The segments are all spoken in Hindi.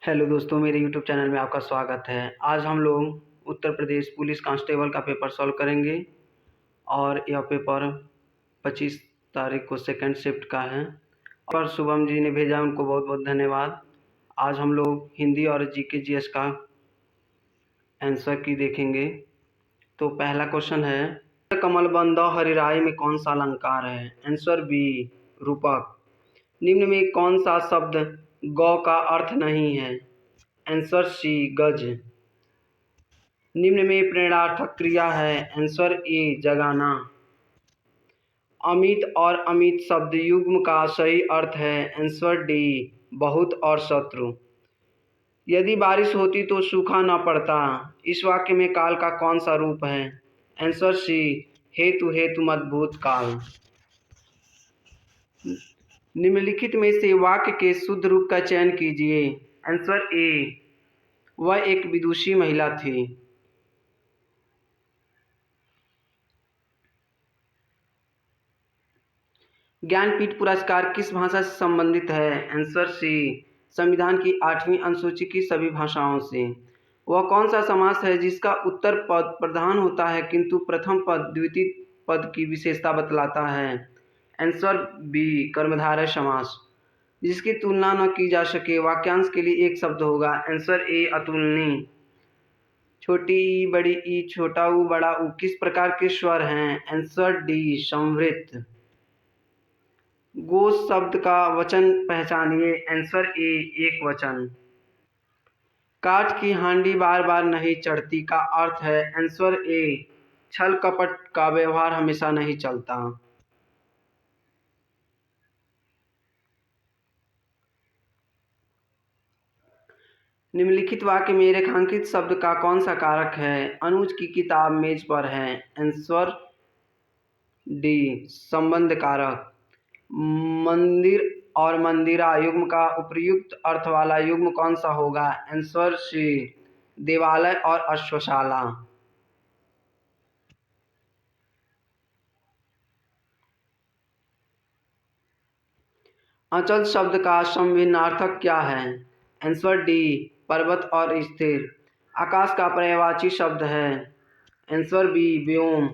हेलो दोस्तों, मेरे यूट्यूब चैनल में आपका स्वागत है। आज हम लोग उत्तर प्रदेश पुलिस कांस्टेबल का पेपर सॉल्व करेंगे और यह पेपर 25 तारीख को सेकंड शिफ्ट का है। और शुभम जी ने भेजा, उनको बहुत बहुत धन्यवाद। आज हम लोग हिंदी और जीके जीएस का आंसर की देखेंगे। तो पहला क्वेश्चन है, कमल बंध हरिराई में कौन सा अलंकार है? आंसर बी, रूपक। निम्न में कौन सा शब्द गौ का अर्थ नहीं है? आंसर सी, गज। निम्न में प्रेरणार्थक क्रिया है? आंसर ए, जगाना। अमित और अमित शब्द युग्म का सही अर्थ है? आंसर डी, बहुत और शत्रु। यदि बारिश होती तो सूखा न पड़ता। इस वाक्य में काल का कौन सा रूप है? आंसर सी, हेतु हेतु मद्भुत काल। निम्नलिखित में से वाक्य के शुद्ध रूप का चयन कीजिए। आंसर ए, वह एक विदुषी महिला थी। ज्ञानपीठ पुरस्कार किस भाषा से संबंधित है? आंसर सी, संविधान की 8वीं अनुसूची की सभी भाषाओं से। वह कौन सा समास है जिसका उत्तर पद प्रधान होता है किंतु प्रथम पद द्वितीय पद की विशेषता बतलाता है? आंसर बी, कर्मधारय समास। जिसकी तुलना न की जा सके, वाक्यांश के लिए एक शब्द होगा? आंसर ए, अतुलनीय। छोटी ई, बड़ी ई, छोटा ऊ, बड़ा ऊ किस प्रकार के स्वर हैं? Answer D, संवृत। गो शब्द का वचन पहचानिए। आंसर ए, एक वचन। काठ की हांडी बार बार नहीं चढ़ती का अर्थ है? आंसर ए, छल कपट का व्यवहार हमेशा नहीं चलता। निम्नलिखित वाक्य में रेखांकित शब्द का कौन सा कारक है? अनुज की किताब मेज पर है। आंसर डी, संबंध कारक। मंदिर और मंदिरा युग्म का उपयुक्त अर्थ वाला युग्म कौन सा होगा? आंसर सी, देवालय और अश्वशाला। अचल शब्द का संविधानार्थक क्या है? आंसर डी, पर्वत और स्थिर। आकाश का पर्यायवाची शब्द है? आंसर बी, व्योम।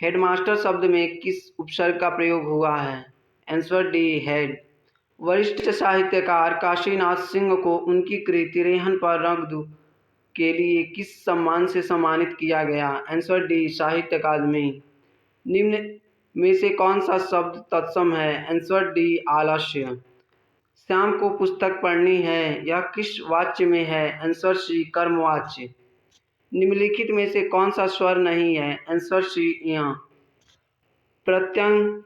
हेडमास्टर शब्द में किस उपसर्ग का प्रयोग हुआ है? Answer D, head. वरिष्ठ साहित्यकार काशीनाथ सिंह को उनकी कृति रेहन पर रंग के लिए किस सम्मान से सम्मानित किया गया? आंसर डी, साहित्य अकादमी। निम्न में से कौन सा शब्द तत्सम है? आंसर डी, आलस्य। श्याम को पुस्तक पढ़नी है, यह किस वाच्य में है? आंसर सी, कर्मवाच्य। निम्नलिखित में से कौन सा स्वर नहीं है? आंसर सी, यहाँ। प्रत्यंग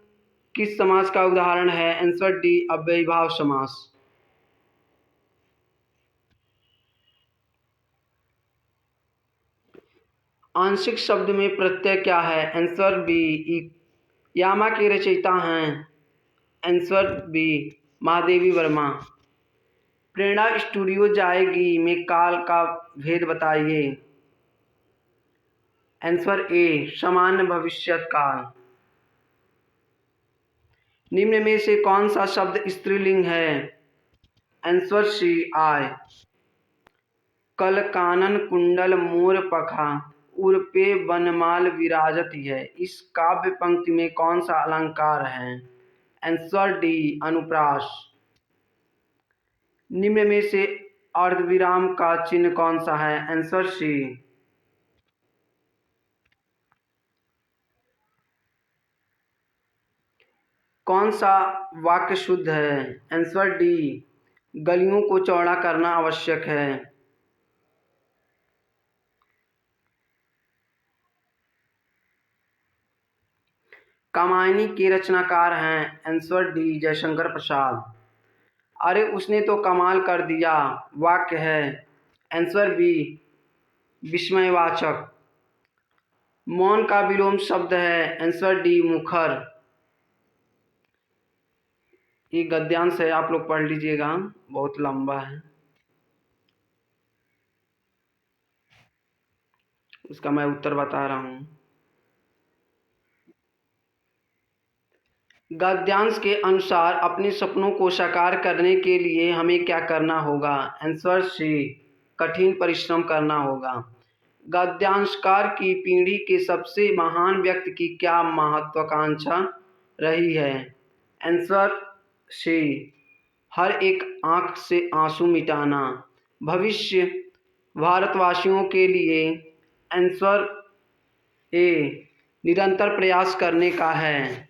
किस समास का उदाहरण है? आंसर डी, अव्ययीभाव समास। आंशिक शब्द में प्रत्यय क्या है? आंसर बी, यामा के रचयिता हैं? Answer B, Mahadevi Varma. Prerana studio जाएगी में काल का भेद बताइए। आंसर ए, सामान्य भविष्यत काल। निम्न में से कौन सा शब्द स्त्रीलिंग है? आंसर सी, आय। कल कानन कुंडल मोर पखा, उर पे बनमाल विराजत है। इस काव्य पंक्ति में कौन सा अलंकार है? आंसर डी, अनुप्रास। निम्न में से अर्धविराम का चिन्ह कौन सा है? Answer C. कौन सा वाक्य शुद्ध है? आंसर डी, गलियों को चौड़ा करना आवश्यक है। कामायनी के रचनाकार हैं? Answer D, Jaishankar Prasad. अरे उसने तो कमाल कर दिया वाक्य है? आंसर बी, विस्मयवाचक। मौन का विलोम शब्द है? आंसर डी, मुखर। ये गद्यांश है, आप लोग पढ़ लीजिएगा, बहुत लंबा है। उसका मैं उत्तर बता रहा हूँ। गद्यांश के अनुसार अपने सपनों को साकार करने के लिए हमें क्या करना होगा? आंसर सी, कठिन परिश्रम करना होगा। गद्यांशकार की पीढ़ी के सबसे महान व्यक्ति की क्या महत्वाकांक्षा रही है? आंसर सी, हर एक आंख से आंसू मिटाना। भविष्य भारतवासियों के लिए आंसर ए, निरंतर प्रयास करने का है।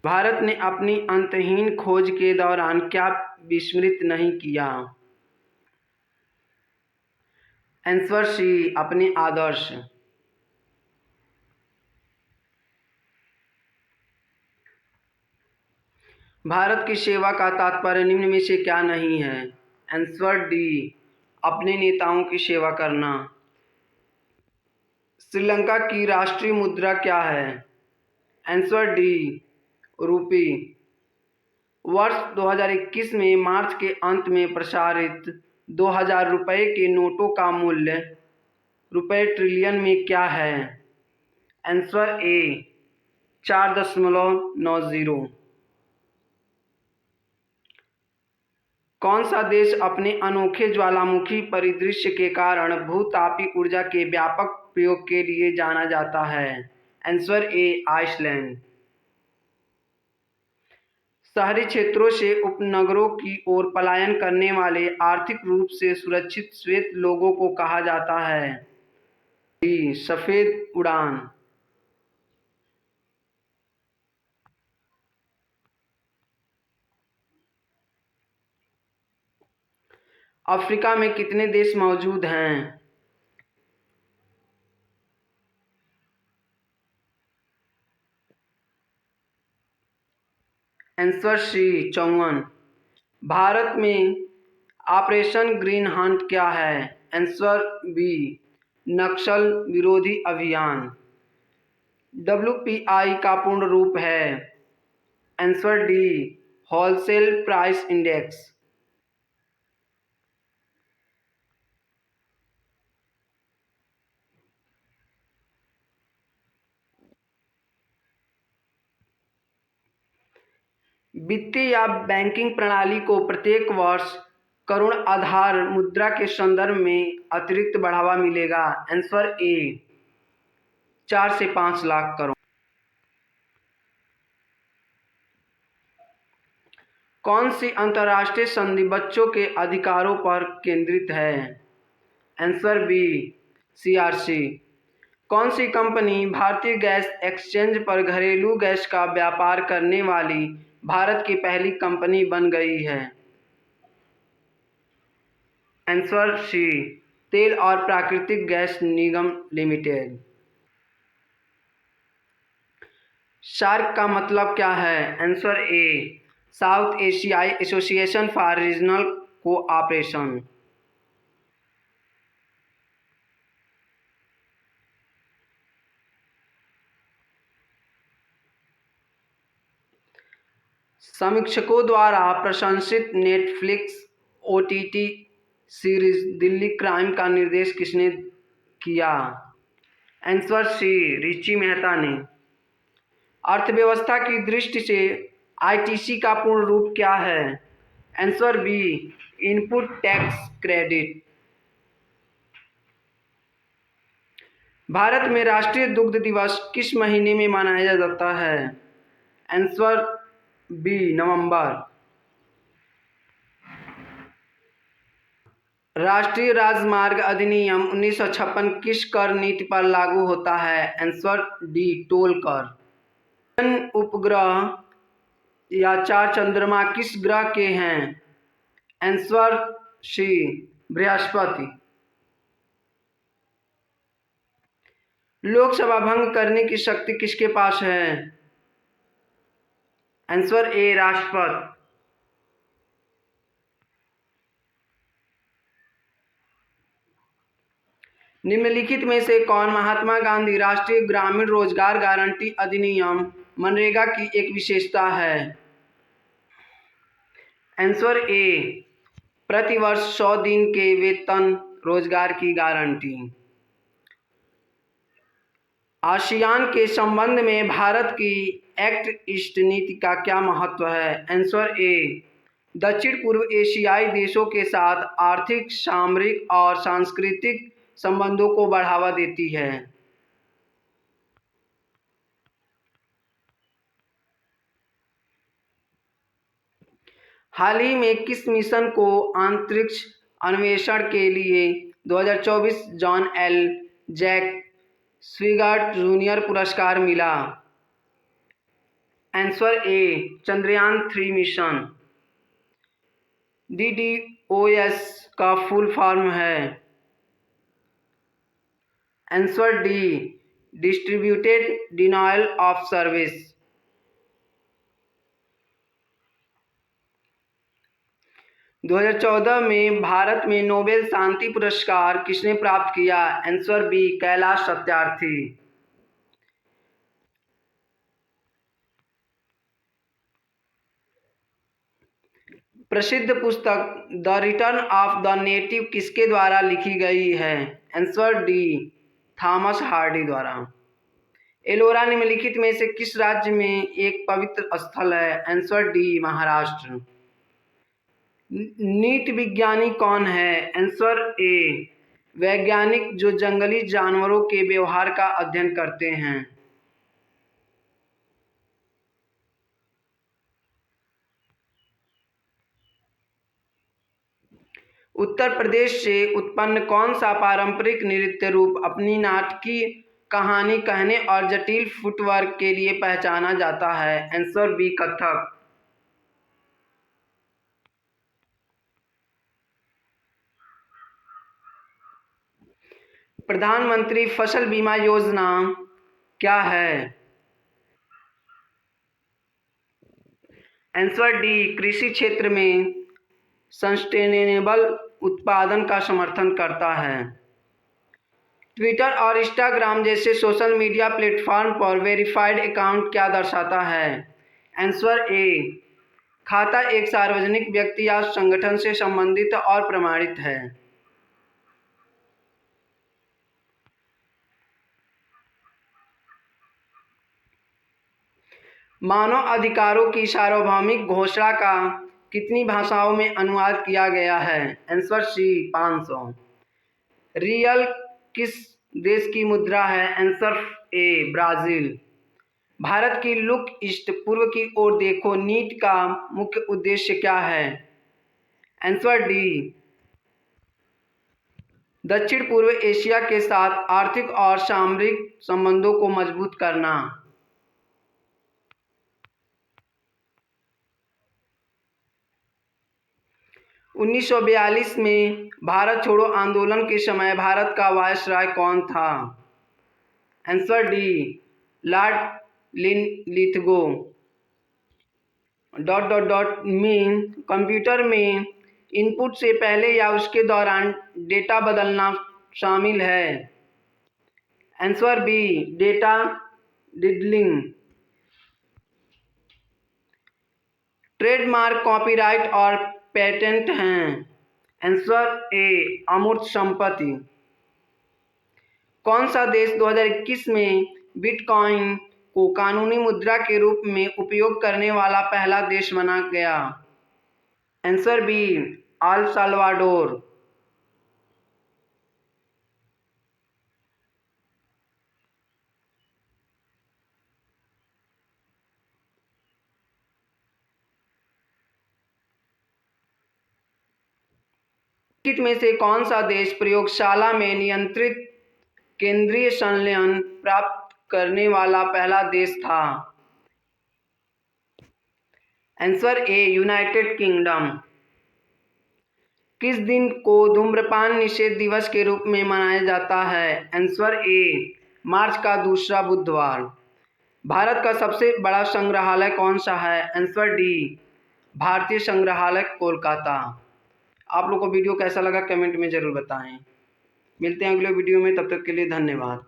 भारत ने अपनी अंतहीन खोज के दौरान क्या विस्मृत नहीं किया? आंसर सी, अपने आदर्श। भारत की सेवा का तात्पर्य निम्न में से क्या नहीं है? आंसर डी, अपने नेताओं की सेवा करना। श्रीलंका की राष्ट्रीय मुद्रा क्या है? आंसर डी, रूपी। वर्ष 2021 में मार्च के अंत में प्रसारित 2000 रुपये के नोटों का मूल्य रुपये ट्रिलियन में क्या है? आंसर ए, 4.90। कौन सा देश अपने अनोखे ज्वालामुखी परिदृश्य के कारण भूतापी ऊर्जा के व्यापक प्रयोग के लिए जाना जाता है? Answer A, Iceland. शहरी क्षेत्रों से उपनगरों की ओर पलायन करने वाले आर्थिक रूप से सुरक्षित श्वेत लोगों को कहा जाता है? डी, सफेद उड़ान। अफ्रीका में कितने देश मौजूद हैं? Answer C, 54। भारत में ऑपरेशन ग्रीन हंट क्या है? आंसर बी, नक्सल विरोधी अभियान। WPI का पूर्ण रूप है? Answer D, wholesale price index. वित्तीय या बैंकिंग प्रणाली को प्रत्येक वर्ष करोड़ आधार मुद्रा के संदर्भ में अतिरिक्त बढ़ावा मिलेगा? आंसर ए, 4 से 5 लाख करोड़। कौन सी अंतर्राष्ट्रीय संधि बच्चों के अधिकारों पर केंद्रित है? Answer B, CRC। कौन सी कंपनी भारतीय गैस एक्सचेंज पर घरेलू गैस का व्यापार करने वाली भारत की पहली कंपनी बन गई है? आंसर सी, तेल और प्राकृतिक गैस निगम लिमिटेड। सार्क का मतलब क्या है? आंसर ए, साउथ एशियाई एसोसिएशन फॉर रीजनल कोऑपरेशन। समीक्षकों द्वारा प्रशंसित Netflix OTT series Delhi crime का निर्देश किसने किया? आंसर सी, रिची मेहता ने। अर्थव्यवस्था की दृष्टि से ITC का पूर्ण रूप क्या है? Answer B, input tax credit. भारत में राष्ट्रीय दुग्ध दिवस किस महीने में मनाया जाता है? आंसर बी, नवंबर। राष्ट्रीय राजमार्ग अधिनियम 1956 किस कर नीति पर लागू होता है? आंसर डी, टोल कर। उपग्रह या 4 चंद्रमा किस ग्रह के हैं? Answer C, Brihaspati. लोकसभा भंग करने की शक्ति किसके पास है? आंसर ए, राष्ट्रपति। निम्नलिखित में से कौन महात्मा गांधी राष्ट्रीय ग्रामीण रोजगार गारंटी अधिनियम मनरेगा की एक विशेषता है? आंसर ए, प्रतिवर्ष 100 दिन के वेतन रोजगार की गारंटी। आसियान के संबंध में भारत की एक्ट ईस्ट नीति का क्या महत्व है? आंसर ए, दक्षिण पूर्व एशियाई देशों के साथ आर्थिक, सामरिक और सांस्कृतिक संबंधों को बढ़ावा देती है। हाल ही में किस मिशन को अंतरिक्ष अन्वेषण के लिए 2024 जॉन एल जैक स्विगार्ड जूनियर पुरस्कार मिला? Answer A, Chandrayaan 3 mission. DDoS का फुल फॉर्म है? Answer D, distributed denial of service. दो 2014 में भारत में नोबेल शांति पुरस्कार किसने प्राप्त किया? Answer B, Kailash Satyarthi. प्रसिद्ध पुस्तक the return of the native किसके द्वारा लिखी गई है? आंसर डी, थॉमस हार्डी द्वारा। एलोरा निम्नलिखित में से किस राज्य में एक पवित्र स्थल है? Answer D, Maharashtra. नीट विज्ञानी कौन है? आंसर ए, वैज्ञानिक जो जंगली जानवरों के व्यवहार का अध्ययन करते हैं। उत्तर प्रदेश से उत्पन्न कौन सा पारंपरिक नृत्य रूप अपनी नाटकीय कहानी कहने और जटिल फुटवर्क के लिए पहचाना जाता है? Answer B, Kathak. प्रधानमंत्री फसल बीमा योजना क्या है? आंसर डी, कृषि क्षेत्र में सस्टेनेबल उत्पादन का समर्थन करता है। ट्विटर और इंस्टाग्राम जैसे सोशल मीडिया प्लेटफॉर्म पर वेरीफाइड अकाउंट क्या दर्शाता है? आंसर ए, खाता एक सार्वजनिक व्यक्ति या संगठन से संबंधित और प्रमाणित है। मानव अधिकारों की सार्वभौमिक घोषणा का कितनी भाषाओं में अनुवाद किया गया है? आंसर सी, 500। रियल किस देश की मुद्रा है? आंसर ए, ब्राजील। भारत की लुक ईस्ट, पूर्व की ओर देखो नीति का मुख्य उद्देश्य क्या है? आंसर डी, दक्षिण पूर्व एशिया के साथ आर्थिक और सामरिक संबंधों को मजबूत करना। उन्नीस 1942 में भारत छोड़ो आंदोलन के समय भारत का वायसराय कौन था? Answer D, Lord Linlithgow. में कंप्यूटर में इनपुट से पहले या उसके दौरान डेटा बदलना शामिल है? Answer B, data diddling. Trademark copyright और पेटेंट हैं? आंसर ए, अमूर्त संपत्ति। कौन सा देश 2021 में बिटकॉइन को कानूनी मुद्रा के रूप में उपयोग करने वाला पहला देश बना गया? Answer B, El Salvador. निम्नलिखित में से कौन सा देश प्रयोगशाला में नियंत्रित केंद्रीय संलयन प्राप्त करने वाला पहला देश था? Answer A, United kingdom. किस दिन को धूम्रपान निषेध दिवस के रूप में मनाया जाता है? आंसर ए, मार्च का दूसरा बुधवार। भारत का सबसे बड़ा संग्रहालय कौन सा है? आंसर डी, भारतीय संग्रहालय कोलकाता। आप लोग को वीडियो कैसा लगा कमेंट में ज़रूर बताएं। मिलते हैं अगले वीडियो में, तब तक के लिए धन्यवाद।